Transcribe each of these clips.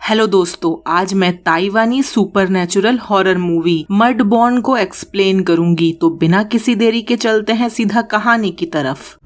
Hello दोस्तों, आज मैं ताइवानी सुपरनैचुरल हॉरर मूवी मडबॉर्न को एक्सप्लेन करूंगी। तो बिना किसी देरी के चलते हैं सीधा कहानी की तरफ।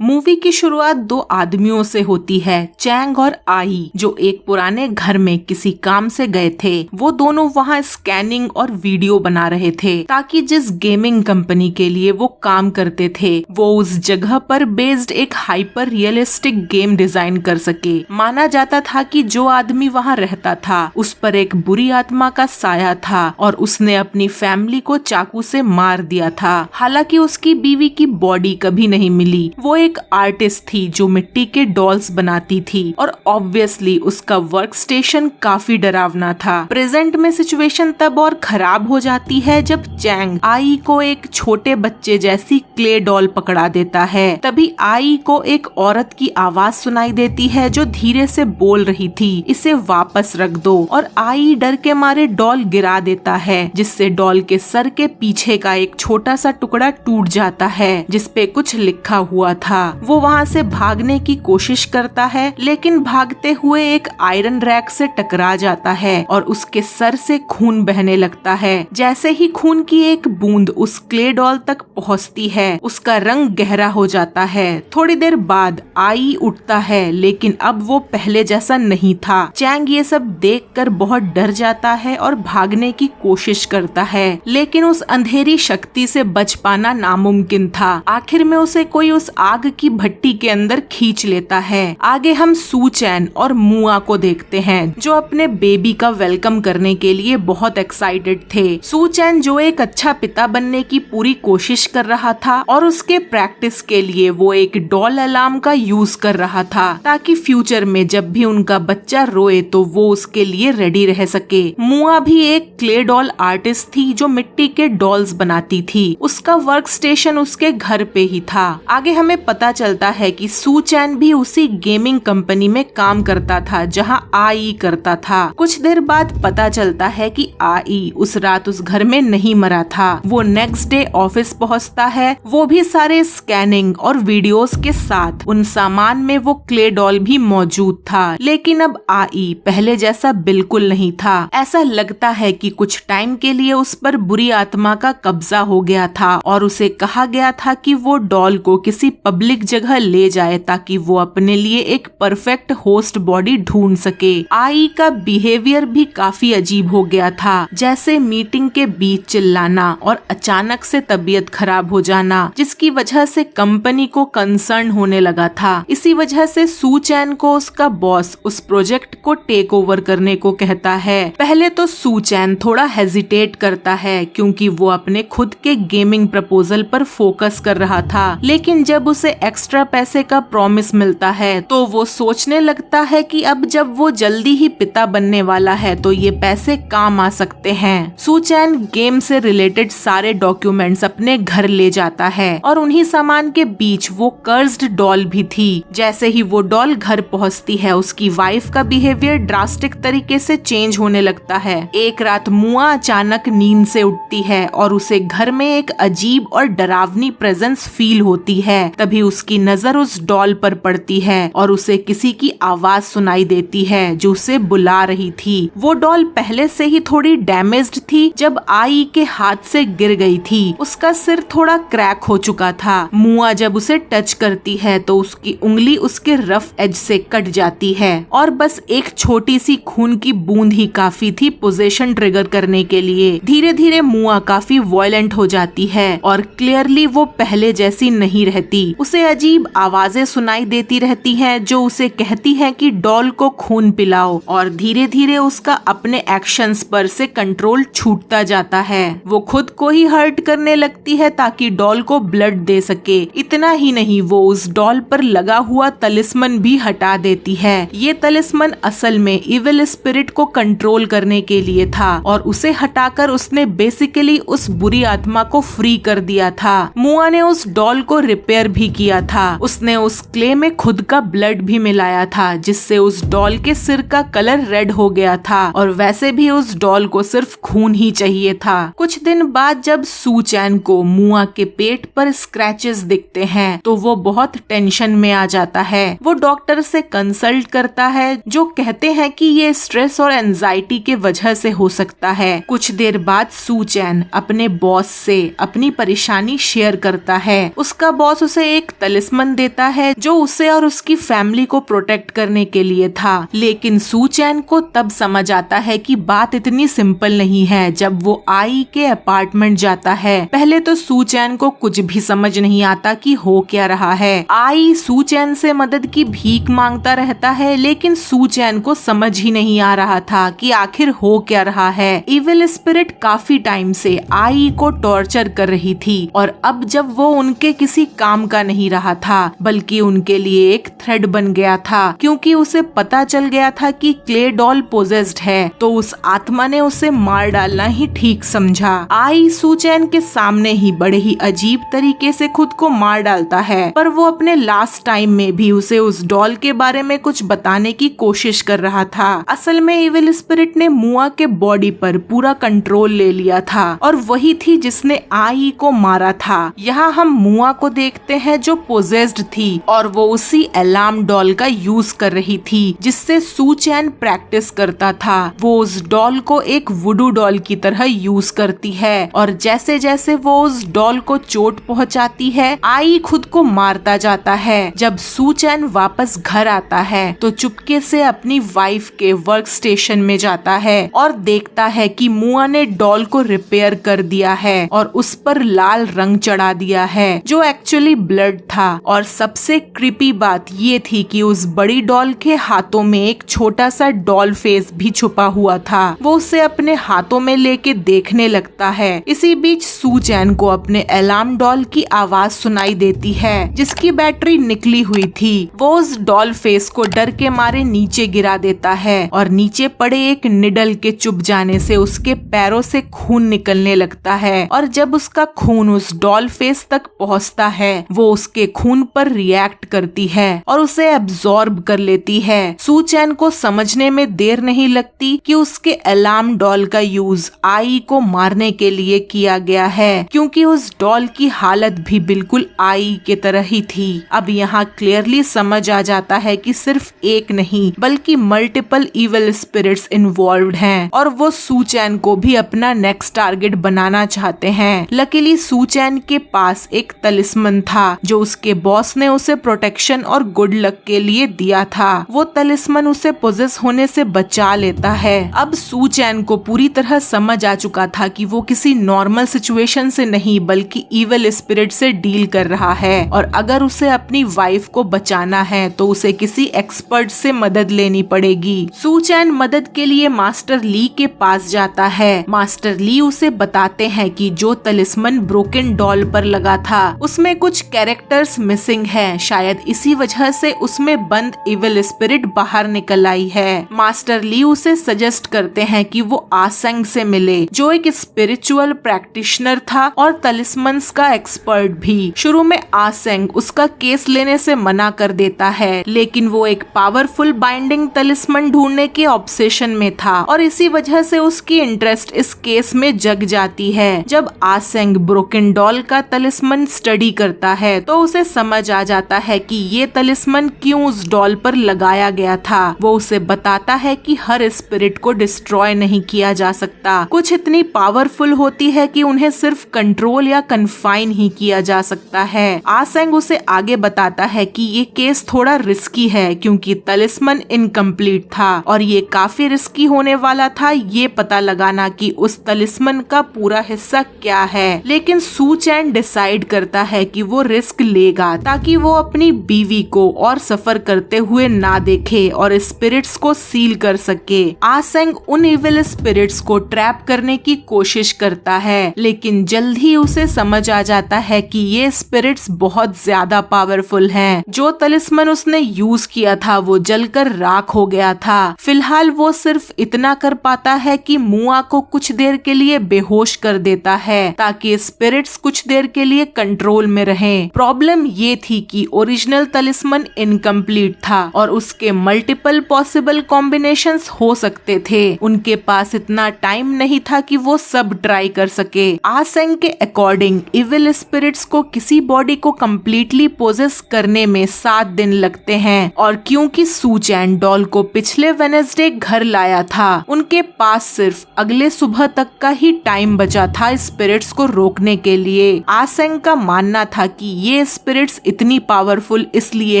मूवी की शुरुआत दो आदमियों से होती है, चैंग और आई, जो एक पुराने घर में किसी काम से गए थे। वो दोनों वहाँ स्कैनिंग और वीडियो बना रहे थे ताकि जिस गेमिंग कंपनी के लिए वो काम करते थे वो उस जगह पर बेस्ड एक हाइपर रियलिस्टिक गेम डिजाइन कर सके। माना जाता था कि जो आदमी वहाँ रहता था उस पर एक बुरी आत्मा का साया था और उसने अपनी फैमिली को चाकू से मार दिया था। हालांकि उसकी बीवी की बॉडी कभी नहीं मिली। वो एक आर्टिस्ट थी जो मिट्टी के डॉल्स बनाती थी और ऑब्वियसली उसका वर्क स्टेशन काफी डरावना था। प्रेजेंट में सिचुएशन तब और खराब हो जाती है जब चैंग आई को एक छोटे बच्चे जैसी क्ले डॉल पकड़ा देता है। तभी आई को एक औरत की आवाज सुनाई देती है जो धीरे से बोल रही थी, इसे वापस रख दो। और आई डर के मारे डॉल गिरा देता है जिससे डॉल के सर के पीछे का एक छोटा सा टुकड़ा टूट जाता है जिसपे कुछ लिखा हुआ था। वो वहाँ से भागने की कोशिश करता है लेकिन भागते हुए एक आयरन रैक से टकरा जाता है और उसके सर से खून बहने लगता है। जैसे ही खून की एक बूंद उस क्ले डॉल तक पहुँचती है उसका रंग गहरा हो जाता है। थोड़ी देर बाद आई उठता है लेकिन अब वो पहले जैसा नहीं था। चैंग ये सब देखकर बहुत डर जाता है और भागने की कोशिश करता है लेकिन उस अंधेरी शक्ति से बच पाना नामुमकिन था। आखिर में उसे कोई उस आग की भट्टी के अंदर खींच लेता है। आगे हम सू चैन और मुआ को देखते हैं जो अपने बेबी का वेलकम करने के लिए बहुत एक्साइटेड थे। सू चैन जो एक अच्छा पिता बनने की पूरी कोशिश कर रहा था और उसके प्रैक्टिस के लिए वो एक डॉल अलार्म का यूज कर रहा था ताकि फ्यूचर में जब भी उनका बच्चा रोए तो वो उसके लिए रेडी रह सके। मुआ भी एक क्ले डॉल आर्टिस्ट थी जो मिट्टी के डॉल्स बनाती थी। उसका वर्क स्टेशन उसके घर पे ही था। आगे हमें पता चलता है कि सू चैन भी उसी गेमिंग कंपनी में काम करता था जहां आई करता था। कुछ देर बाद पता चलता है कि आई उस रात उस घर में नहीं मरा था। वो नेक्स्ट डे ऑफिस पहुंचता है, वो भी सारे स्कैनिंग और वीडियोस के साथ। उन सामान में वो क्ले डॉल भी मौजूद था लेकिन अब आई पहले जैसा बिल्कुल नहीं था। ऐसा लगता है कि कुछ टाइम के लिए उस पर बुरी आत्मा का कब्जा हो गया था और उसे कहा गया था कि वो डॉल को किसी पब्लिक जगह ले जाए ताकि वो अपने लिए एक परफेक्ट होस्ट बॉडी ढूंढ सके। आई का बिहेवियर भी काफी अजीब हो गया था, जैसे मीटिंग के बीच चिल्लाना और अचानक से तबीयत खराब हो जाना जिसकी वजह से कंपनी को कंसर्न होने लगा था। इसी वजह से सू चैन को उसका बॉस उस प्रोजेक्ट को टेक ओवर करने को कहता है। पहले तो सू चैन थोड़ा हेजिटेट करता है क्योंकि वो अपने खुद के गेमिंग प्रपोजल पर फोकस कर रहा था, लेकिन जब उसे एक्स्ट्रा पैसे का प्रॉमिस मिलता है तो वो सोचने लगता है कि अब जब वो जल्दी ही पिता बनने वाला है तो ये पैसे काम आ सकते हैं। सू चैन गेम से रिलेटेड सारे डॉक्यूमेंट्स अपने घर ले जाता है और उन्हीं सामान के बीच वो कर्स्ड डॉल भी थी। जैसे ही वो डॉल घर पहुंचती है उसकी वाइफ का बिहेवियर ड्रास्टिक तरीके से चेंज होने लगता है। एक रात मुआ अचानक नींद से उठती है और उसे घर में एक अजीब और डरावनी प्रेजेंस फील होती है। तभी उसकी नजर उस डॉल पर पड़ती है और उसे किसी की आवाज सुनाई देती है जो उसे बुला रही थी। वो डॉल पहले से ही थोड़ी डैमेज्ड थी जब आई के हाथ से गिर गई थी। उसका सिर थोड़ा क्रैक हो चुका था। मुआ जब उसे टच करती है तो उसकी उंगली उसके रफ एज से कट जाती है और बस एक छोटी सी खून की बूंद ही काफी थी पोजेशन ट्रिगर करने के लिए। धीरे धीरे मुआ काफी वायलेंट हो जाती है और क्लियरली वो पहले जैसी नहीं रहती। उसे अजीब आवाजें सुनाई देती रहती हैं जो उसे कहती हैं कि डॉल को खून पिलाओ और धीरे धीरे उसका अपने एक्शंस पर से कंट्रोल छूटता जाता है। वो खुद को ही हर्ट करने लगती है ताकि डॉल को ब्लड दे सके। इतना ही नहीं, वो उस डॉल पर लगा हुआ तलिस्मन भी हटा देती है। ये तलिस्मन असल में इविल स्पिरिट को कंट्रोल करने के लिए था और उसे हटाकर उसने बेसिकली उस बुरी आत्मा को फ्री कर दिया था। मुआ ने उस डॉल को रिपेयर भी किया था। उसने उस क्ले में खुद का ब्लड भी मिलाया था, जिससे उस डॉल के सिर का कलर रेड हो गया था और वैसे भी उस डॉल को सिर्फ खून ही चाहिए था। कुछ दिन बाद जब सू चैन को मुआ के पेट पर स्क्रैचेस दिखते हैं तो वो बहुत टेंशन में आ जाता है। वो डॉक्टर से कंसल्ट करता है जो कहते हैं कि ये स्ट्रेस और एंजाइटी के वजह से हो सकता है। कुछ देर बाद सू चैन अपने बॉस से अपनी परेशानी शेयर करता है। उसका बॉस उसे एक तलिस्मन देता है जो उसे और उसकी फैमिली को प्रोटेक्ट करने के लिए था। लेकिन सू चैन को तब समझ आता है कि बात इतनी सिंपल नहीं है। जब वो आई के अपार्टमेंट जाता है, पहले तो सू चैन को कुछ भी समझ नहीं आता कि हो क्या रहा है। आई सू चैन से मदद की भीख मांगता रहता है, लेकिन सू चैन को समझ ही नहीं आ रहा था कि आखिर हो क्या रहा है। इविल स्पिरिट काफी टाइम से आई को टॉर्चर कर रही थी और अब जब वो उनके किसी काम का नहीं रहा था बल्कि उनके लिए एक थ्रेड बन गया था, क्योंकि उसे पता चल गया था कि क्ले डॉल पोजेस्ड है, तो उस आत्मा ने उसे मार डालना ही ठीक समझा। आई सू चैन के सामने ही बड़े ही अजीब तरीके से खुद को मार डालता है, पर वो अपने लास्ट टाइम में भी उसे उस डॉल के बारे में कुछ बताने की कोशिश कर रहा था। असल में इविल स्पिरिट ने मुआ के बॉडी पर पूरा कंट्रोल ले लिया था और वही थी जिसने आई को मारा था। यहाँ हम मुआ को देखते हैं जो पोजेस्ड थी और वो उसी अलार्म डॉल का यूज कर रही थी जिससे सू चैन प्रैक्टिस करता था। वो उस डॉल को एक वुडू डॉल की तरह यूज करती है और जैसे जैसे वो उस डॉल को चोट पहुंचाती है, आई खुद को मारता जाता है। जब सू चैन वापस घर आता है तो चुपके से अपनी वाइफ के वर्क स्टेशन में जाता है और देखता है कि मुआ ने डॉल को रिपेयर कर दिया है और उस पर लाल रंग चढ़ा दिया है जो एक्चुअली ब्लड था। और सबसे क्रीपी बात ये थी कि उस बड़ी डॉल के हाथों में एक छोटा सा डॉल फेस भी छुपा हुआ था। वो उसे अपने हाथों में लेके देखने लगता है। इसी बीच सू चैन को अपने अलार्म डॉल की आवाज सुनाई देती है जिसकी बैटरी निकली हुई थी। वो उस डॉल फेस को डर के मारे नीचे गिरा देता है और नीचे पड़े एक निडल के चुभ जाने से उसके पैरों से खून निकलने लगता है और जब उसका खून उस डॉल फेस तक पहुंचता है वो उसके खून पर रिएक्ट करती है और उसे एब्जॉर्ब कर लेती है। सू चैन को समझने में देर नहीं लगती कि उसके अलार्म डॉल का यूज आई को मारने के लिए किया गया है, क्योंकि उस डॉल की हालत भी बिल्कुल आई के तरह ही थी। अब यहाँ क्लियरली समझ आ जाता है कि सिर्फ एक नहीं बल्कि मल्टीपल इविल स्पिरिट्स इन्वॉल्व्ड हैं और वो सू चैन को भी अपना नेक्स्ट टारगेट बनाना चाहते हैं। लकीली सू चैन के पास एक तलिस्मन था जो उसके बॉस ने उसे प्रोटेक्शन और गुड लक के लिए दिया था। वो तलिस्मन उसे पोजेस होने से बचा लेता है। अब सू चैन को पूरी तरह समझ आ चुका था कि वो किसी नॉर्मल सिचुएशन से नहीं बल्कि इविल स्पिरिट से डील कर रहा है और अगर उसे अपनी वाइफ को बचाना है तो उसे किसी एक्सपर्ट से मदद लेनी पड़ेगी। सू चैन मदद के लिए मास्टर ली के पास जाता है। मास्टर ली उसे बताते हैं कि जो तलिस्मन ब्रोकन डॉल पर लगा था उसमें कुछ कैरेक्टर्स मिसिंग हैं, शायद इसी वजह से उसमें बंद इविल स्पिरिट बाहर निकल आई है। मास्टर ली उसे सजेस्ट करते हैं कि वो आसेंग से मिले जो एक स्पिरिचुअल प्रैक्टिशनर था और तलिस्मन्स का एक्सपर्ट भी। शुरू में आसेंग उसका केस लेने से मना कर देता है, लेकिन वो एक पावरफुल बाइंडिंग तलिस्मन ढूंढने के ऑब्सेशन में था और इसी वजह से उसकी इंटरेस्ट इस केस में जग जाती है। जब आसेंग ब्रोकन डॉल का तलिस्मन स्टडी करता है तो उसे समझ आ जाता है कि ये तलिस्मन क्यों उस डॉल पर लगाया गया था। वो उसे बताता है कि हर स्पिरिट को डिस्ट्रॉय नहीं किया जा सकता, कुछ इतनी पावरफुल होती है कि उन्हें सिर्फ कंट्रोल या कन्फाइन ही किया जा सकता है। आसेंग उसे आगे बताता है कि ये केस थोड़ा रिस्की है क्योंकि तलिस्मन इनकम्प्लीट था और ये काफी रिस्की होने वाला था ये पता लगाना कि उस तलिस्मन का पूरा हिस्सा क्या है। लेकिन सू चैन डिसाइड करता है कि वो रिस्क लेगा ताकि वो अपनी बीवी को और सफर करते हुए ना देखे और स्पिरिट्स को सील कर सके। आसेंग उन इविल स्पिरिट्स को ट्रैप करने की कोशिश करता है, लेकिन जल्द ही उसे समझ आ जाता है कि ये स्पिरिट्स बहुत ज्यादा पावरफुल हैं। जो तलिस्मन उसने यूज किया था वो जलकर राख हो गया था। फिलहाल वो सिर्फ इतना कर पाता है कि मुआ को कुछ देर के लिए बेहोश कर देता है ताकि स्पिरिट्स कुछ देर के लिए कंट्रोल में रहें। प्रॉब्लम प्रॉब्लम ये थी कि ओरिजिनल तलिस्मन इनकम्प्लीट था और उसके मल्टीपल पॉसिबल कॉम्बिनेशंस हो सकते थे। उनके पास इतना टाइम नहीं था कि वो सब ट्राई कर सके। आसेंग के अकॉर्डिंग इविल स्पिरिट्स को किसी बॉडी को कम्प्लीटली पोजेस करने में 7 दिन लगते हैं और क्योंकि सू चैन डॉल को पिछले वेडनेसडे घर लाया था, उनके पास सिर्फ अगले सुबह तक का ही टाइम बचा था स्पिरिट्स को रोकने के लिए। आसेंग का मानना था कि ये स्पिरिट्स इतनी पावरफुल इसलिए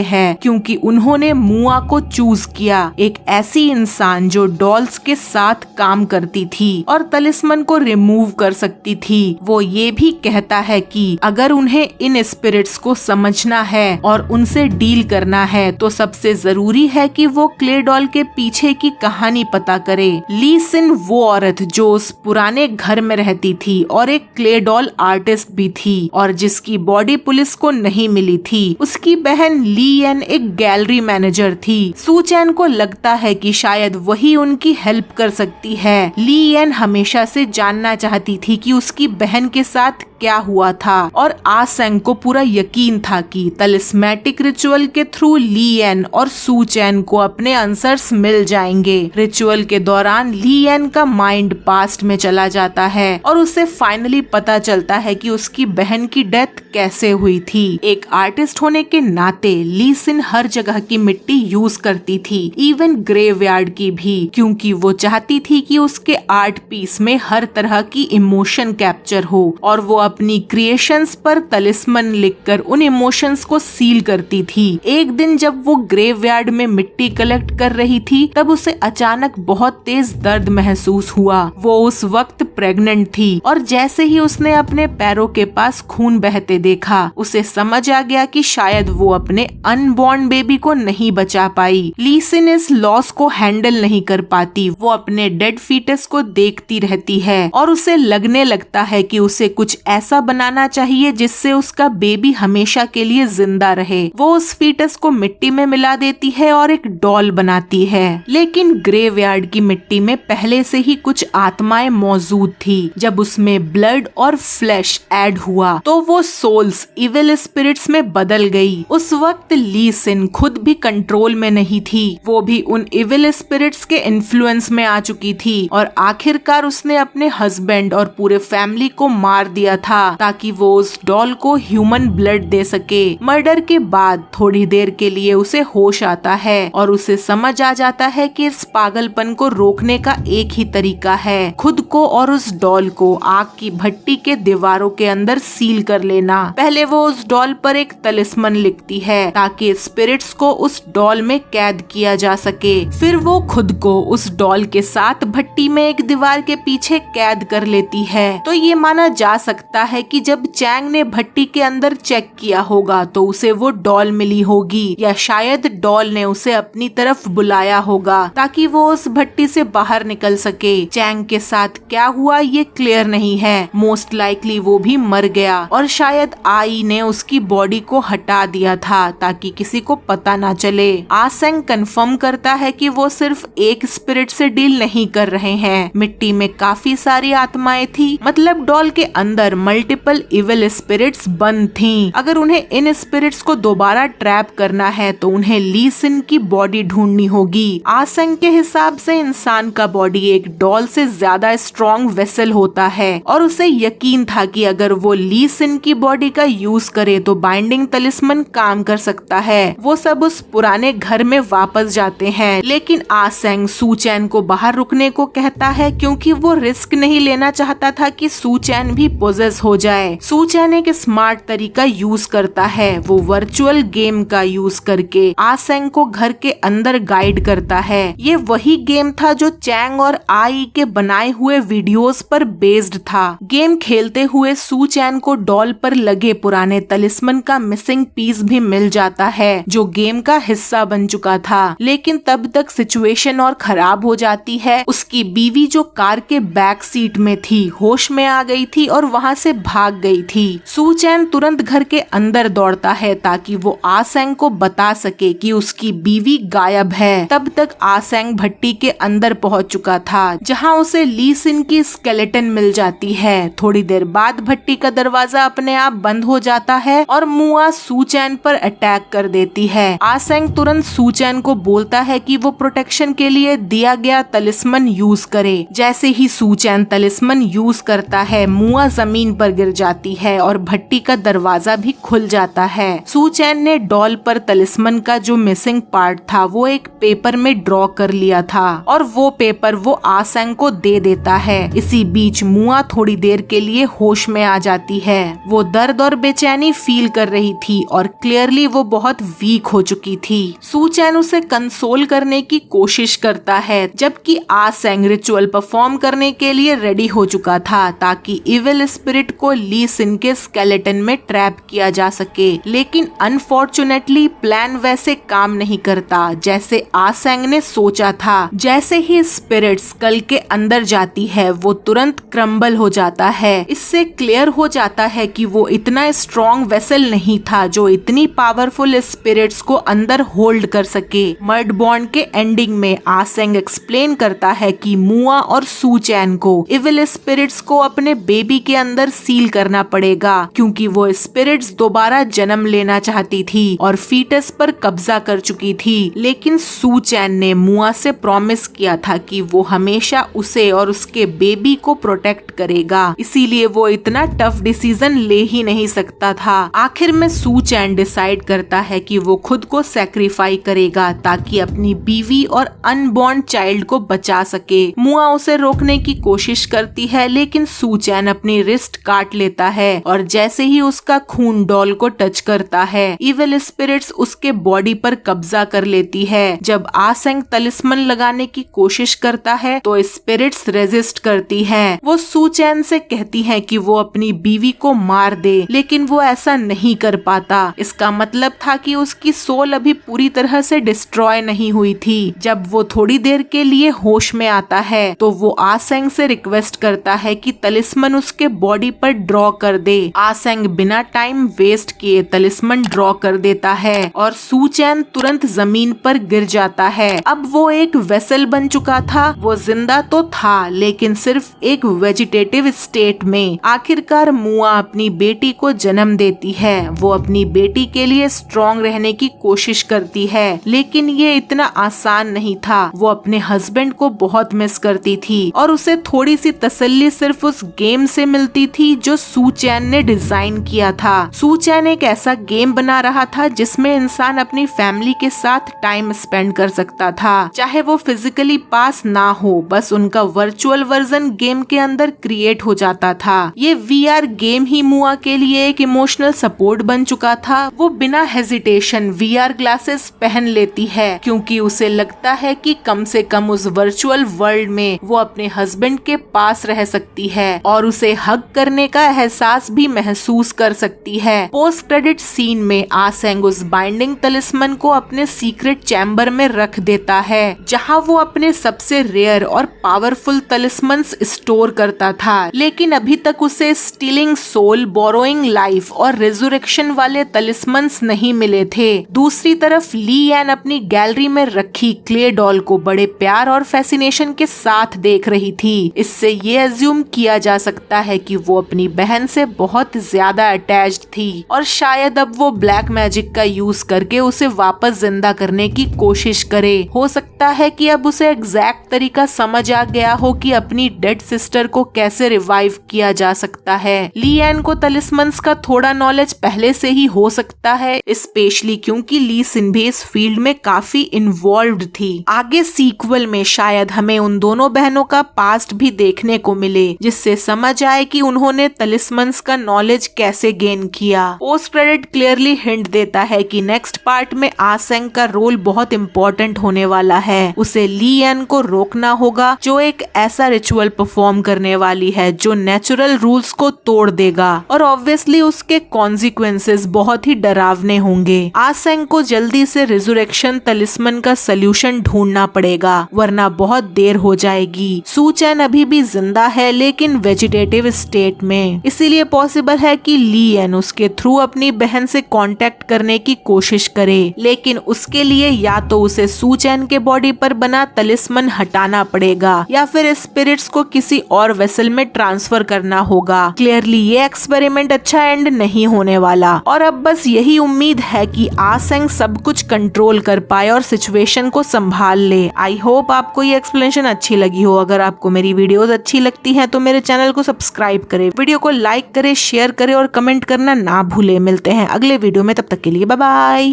है क्योंकि उन्होंने मुआ को चूज किया, एक ऐसी इंसान जो डॉल्स के साथ काम करती थी और तलिस्मन को रिमूव कर सकती थी। वो ये भी कहता है कि अगर उन्हें इन स्पिरिट्स को समझना है और उनसे डील करना है तो सबसे जरूरी है कि वो क्ले डॉल के पीछे की कहानी पता करे। ली सिन वो औरत जो उस पुराने घर में रहती थी और एक क्ले डॉल आर्टिस्ट भी थी और जिसकी बॉडी पुलिस को नहीं मिली थी, उसकी बहन ली एन एक गैलरी मैनेजर थी। सू चैन को लगता है कि शायद वही उनकी हेल्प कर सकती है। ली एन हमेशा से जानना चाहती थी कि उसकी बहन के साथ क्या हुआ था और आसेंग को पूरा यकीन था कि तलिस्मेटिक रिचुअल के थ्रू ली एन और सू चैन को अपने आंसर्स मिल जाएंगे। रिचुअल के दौरान ली एन का माइंड पास्ट में चला जाता है और उसे फाइनली पता चलता है कि उसकी बहन की डेथ कैसे हुई थी। एक आर्टिस्ट होने के नाते ली सिन हर जगह की मिट्टी यूज करती थी, इवन ग्रेवयार्ड की भी, क्योंकि वो चाहती थी कि उसके आर्ट पीस में हर तरह की इमोशन कैप्चर हो और वो अपनी क्रिएशंस पर तलिस्मन लिखकर उन इमोशंस को सील करती थी। एक दिन जब वो ग्रेवयार्ड में मिट्टी कलेक्ट कर रही थी तब उसे अचानक बहुत तेज दर्द महसूस हुआ। वो उस वक्त प्रेग्नेंट थी और जैसे ही उसने अपने पैरों के पास खून बहते देखा, उसे समझ आ गया कि शायद वो अपने अनबॉर्न बेबी को नहीं बचा पाई। ली सिन इस लॉस को हैंडल नहीं कर पाती। वो अपने डेड फीटस को देखती रहती है और उसे लगने लगता है कि उसे कुछ ऐसा बनाना चाहिए जिससे उसका बेबी हमेशा के लिए जिंदा रहे। वो उस फीटस को मिट्टी में मिला देती है और एक डॉल बनाती है, लेकिन ग्रेवयार्ड की मिट्टी में पहले से ही कुछ आत्माएं मौजूद थी। जब उसमें ब्लड और फ्लैश ऐड हुआ तो वो सोल्स इविल स्पिरिट्स में बदल गई। उस वक्त ली सिन खुद भी कंट्रोल में नहीं थी, वो भी उन इविल स्पिरिट्स के इन्फ्लुएंस में आ चुकी थी और आखिरकार उसने अपने हस्बैंड और पूरे फैमिली को मार दिया था ताकि वो उस डॉल को ह्यूमन ब्लड दे सके। मर्डर के बाद थोड़ी देर के लिए उसे होश आता है और उसे समझ आ जाता है कि इस पागलपन को रोकने का एक ही तरीका है, खुद को और उस डॉल को आग की भट्टी के दीवारों के अंदर सील कर लेना। पहले वो उस डॉल पर एक तलिस्मन लिखती है ताकि स्पिरिट्स को उस डॉल में कैद किया जा सके। फिर वो खुद को उस डॉल के साथ भट्टी में एक दीवार के पीछे कैद कर लेती है। तो ये माना जा सकता है कि जब चैंग ने भट्टी के अंदर चेक किया होगा तो उसे वो डॉल मिली होगी, या शायद डॉल ने उसे अपनी तरफ बुलाया होगा ताकि वो उस भट्टी से बाहर निकल सके। चैंग के साथ क्या हुआ ये क्लियर नहीं है। मोस्ट लाइकली वो भी मर गया और शायद आई ने उसकी बॉडी को हटा दिया था ताकि किसी को पता ना चले। आसेंग कंफर्म करता है कि वो सिर्फ एक स्पिरिट से डील नहीं कर रहे हैं। मिट्टी में काफी सारी आत्माएं थी, मतलब डॉल के अंदर मल्टीपल इविल स्पिरिट्स बंद थीं। अगर उन्हें इन स्पिरिट्स को दोबारा ट्रैप करना है तो उन्हें ली सिन की बॉडी ढूंढनी होगी। आसेंग के हिसाब से इंसान का बॉडी एक डॉल से ज्यादा स्ट्रॉन्ग वेसल होता है और उसे यकीन था कि अगर वो ली सिन की बॉडी का यूज करे तो बाइंडिंग तलिस्मन काम कर सकता है। वो सब उस पुराने घर में वापस जाते हैं, लेकिन आसेंग सू चैन को बाहर रुकने को कहता है क्योंकि वो रिस्क नहीं लेना चाहता था कि सू चैन भी पोजेस हो जाए। सू चैन एक स्मार्ट तरीका यूज करता है। वो वर्चुअल गेम का यूज करके आसेंग को घर के अंदर गाइड करता है। ये वही गेम था जो चैंग और आई के बनाए हुए वीडियोस पर बेस्ड था। गेम खेलते हुए सू चैन को डॉल पर लगे पुराने तलिस्मन का मिसिंग पीस भी मिल जाता है जो गेम का हिस्सा बन चुका था, लेकिन तब तक सिचुएशन और खराब हो जाती है। उसकी बीवी जो कार के बैक सीट में थी होश में आ गई थी और वहाँ से से भाग गई थी। सू चैन तुरंत घर के अंदर दौड़ता है ताकि वो आ सेंग को बता सके कि उसकी बीवी गायब है। तब तक आ सेंग भट्टी के अंदर पहुंच चुका था, जहां उसे ली सिन की स्केलेटन मिल जाती है। थोड़ी देर बाद भट्टी का दरवाजा अपने आप बंद हो जाता है और मुआ सू चैन पर अटैक कर देती है। आ सेंग तुरंत सू चैन को बोलता है कि वो प्रोटेक्शन के लिए दिया गया तलिस्मन यूज करे। जैसे ही सू चैन तलिस्मन यूज करता है, मुआ जमीन पर गिर जाती है और भट्टी का दरवाजा भी खुल जाता है। सू चैन ने डॉल पर तलिस्मन का जो मिसिंग पार्ट था वो एक पेपर में ड्रॉ कर लिया था और वो पेपर वो आ सेंग को दे देता है। इसी बीच मुआ थोड़ी देर के लिए होश में आ जाती है। वो दर्द और बेचैनी फील कर रही थी और क्लियरली वो बहुत वीक हो चुकी थी। सू चैन उसे कंसोल करने की कोशिश करता है, जबकि आ सेंग रिचुअल परफॉर्म करने के लिए रेडी हो चुका था ताकि इविल स्पिरिट को ली सिन के स्केलेटन में ट्रैप किया जा सके। लेकिन अनफॉर्चुनेटली प्लान वैसे काम नहीं करता जैसे आ सेंग ने सोचा था। जैसे ही स्पिरिट स्कल के अंदर जाती है, वो तुरंत क्रम्बल हो जाता है। इससे क्लियर हो जाता है कि वो इतना स्ट्रॉन्ग वेसल नहीं था जो इतनी पावरफुल स्पिरिट्स को अंदर होल्ड कर सके। मर्ड बॉन्ड के एंडिंग में आ सेंग एक्सप्लेन करता है कि मुआ और सू चैन को इविल स्पिरिट्स को अपने बेबी के अंदर सील करना पड़ेगा, क्योंकि वो स्पिरिट्स दोबारा जन्म लेना चाहती थी और फीटस पर कब्जा कर चुकी थी। लेकिन सू चैन ने मुआ से प्रॉमिस किया था कि वो हमेशा उसे और उसके बेबी को प्रोटेक्ट करेगा, इसीलिए वो इतना टफ डिसीजन ले ही नहीं सकता था। आखिर में सू चैन डिसाइड करता है कि वो खुद को सैक्रिफाई करेगा ताकि अपनी बीवी और अनबॉर्न चाइल्ड को बचा सके। मुआ उसे रोकने की कोशिश करती है, लेकिन सू चैन अपनी रिस्ट काट लेता है और जैसे ही उसका खून डॉल को टच करता है, इविल स्पिरिट्स उसके बॉडी पर कब्जा कर लेती है। जब आ सेंग तलिस्मन लगाने की कोशिश करता है तो स्पिरिट्स रेजिस्ट करती है। वो सू चैन से कहती है कि वो अपनी बीवी को मार दे, लेकिन वो ऐसा नहीं कर पाता। इसका मतलब था कि उसकी सोल अभी पूरी तरह से डिस्ट्रॉय नहीं हुई थी। जब वो थोड़ी देर के लिए होश में आता है तो वो आ सेंग से रिक्वेस्ट करता है कि तलिस्मन उसके बॉडी पर ड्रॉ कर दे। आ सेंग बिना टाइम वेस्ट किए तलिस्मन ड्रॉ कर देता है और सू चैन तुरंत जमीन पर गिर जाता है। अब वो एक वेसल बन चुका था। वो जिंदा तो था, लेकिन सिर्फ एक वेजिटेटिव स्टेट में। आखिरकार मुआ अपनी बेटी को जन्म देती है। वो अपनी बेटी के लिए स्ट्रॉन्ग रहने की कोशिश करती है, लेकिन ये इतना आसान नहीं था। वो अपने हस्बैंड को बहुत मिस करती थी और उसे थोड़ी सी तसल्ली सिर्फ उस गेम से मिलती थी जो सू चैन ने डिजाइन किया था। सू चैन एक ऐसा गेम बना रहा था जिसमें इंसान अपनी फैमिली के साथ टाइम स्पेंड कर सकता था, चाहे वो फिजिकली पास ना हो, बस उनका वर्चुअल वर्जन गेम के अंदर क्रिएट हो जाता था। ये वीआर गेम ही मुआ के लिए एक इमोशनल सपोर्ट बन चुका था। वो बिना हेजिटेशन वीआर ग्लासेस पहन लेती है, क्योंकि उसे लगता है कि कम से कम उस वर्चुअल वर्ल्ड में वो अपने हस्बैंड के पास रह सकती है और उसे हग करने का एहसास भी महसूस कर सकती है। पोस्ट क्रेडिट सीन में आ सेंग उस बाइंडिंग तलिस्मन को अपने सीक्रेट चैम्बर में रख देता है, जहां वो अपने सबसे रेयर और पावरफुल तलिस्मन्स स्टोर करता था। लेकिन अभी तक उसे स्टीलिंग सोल, बोरोइंग लाइफ और रिजरेक्शन वाले तलिस्मन्स नहीं मिले थे। दूसरी तरफ ली एन अपनी गैलरी में रखी क्ले डॉल को बड़े प्यार और फैसिनेशन के साथ देख रही थी। इससे ये अज्यूम किया जा सकता है कि वो अपनी बहन से बहुत ज्यादा अटैच्ड थी और शायद अब वो ब्लैक मैजिक का यूज करके उसे वापस जिंदा करने की कोशिश करे। हो सकता है कि अब उसे एग्जैक्ट तरीका समझ आ गया हो कि अपनी डेड सिस्टर को कैसे रिवाइव किया जा सकता है। ली एन को तलिस्मन्स का थोड़ा नॉलेज पहले से ही हो सकता है, स्पेशली क्योंकि ली सिन भी इस फील्ड में काफी इन्वॉल्व्ड थी। आगे सीक्वल में शायद हमें उन दोनों बहनों का पास्ट भी देखने को मिले, जिससे समझ आए कि उन्होंने तलिस्मन्स का नॉलेज कैसे गेन किया। पोस्ट क्रेडिट क्लियरली हिंट देता है कि नेक्स्ट पार्ट में आ सेंग का रोल बहुत इम्पोर्टेंट होने वाला है। उसे ली एन को रोकना होगा, जो एक ऐसा रिचुअल परफॉर्म करने वाली है जो नेचुरल रूल्स को तोड़ देगा और ऑब्वियसली उसके कॉन्सिक्वेंसेस बहुत ही डरावने होंगे। आ सेंग को जल्दी से रिजरेक्शन तलिस्मन का सल्यूशन ढूंढना पड़ेगा, वरना बहुत देर हो जाएगी। सू चैन अभी भी जिंदा है, लेकिन वेजिटेटिव स्टेट स्टेट में। इसीलिए पॉसिबल है कि ली एन उसके थ्रू अपनी बहन से कांटेक्ट करने की कोशिश करे, लेकिन उसके लिए या तो उसे सू चैन के बॉडी पर बना तलिस्मन हटाना पड़ेगा या फिर स्पिरिट्स को किसी और वेसल में ट्रांसफर करना होगा। क्लियरली ये एक्सपेरिमेंट अच्छा एंड नहीं होने वाला और अब बस यही उम्मीद है कि आसेंग सब कुछ कंट्रोल कर पाए और सिचुएशन को संभाल ले। आई होप आपको ये एक्सप्लेनेशन अच्छी लगी हो। अगर आपको मेरी वीडियोस अच्छी लगती हैं तो मेरे चैनल को सब्सक्राइब करें, वीडियो को लाइक करें, शेयर करें और कमेंट करना ना भूले। मिलते हैं अगले वीडियो में, तब तक के लिए बाय बाय।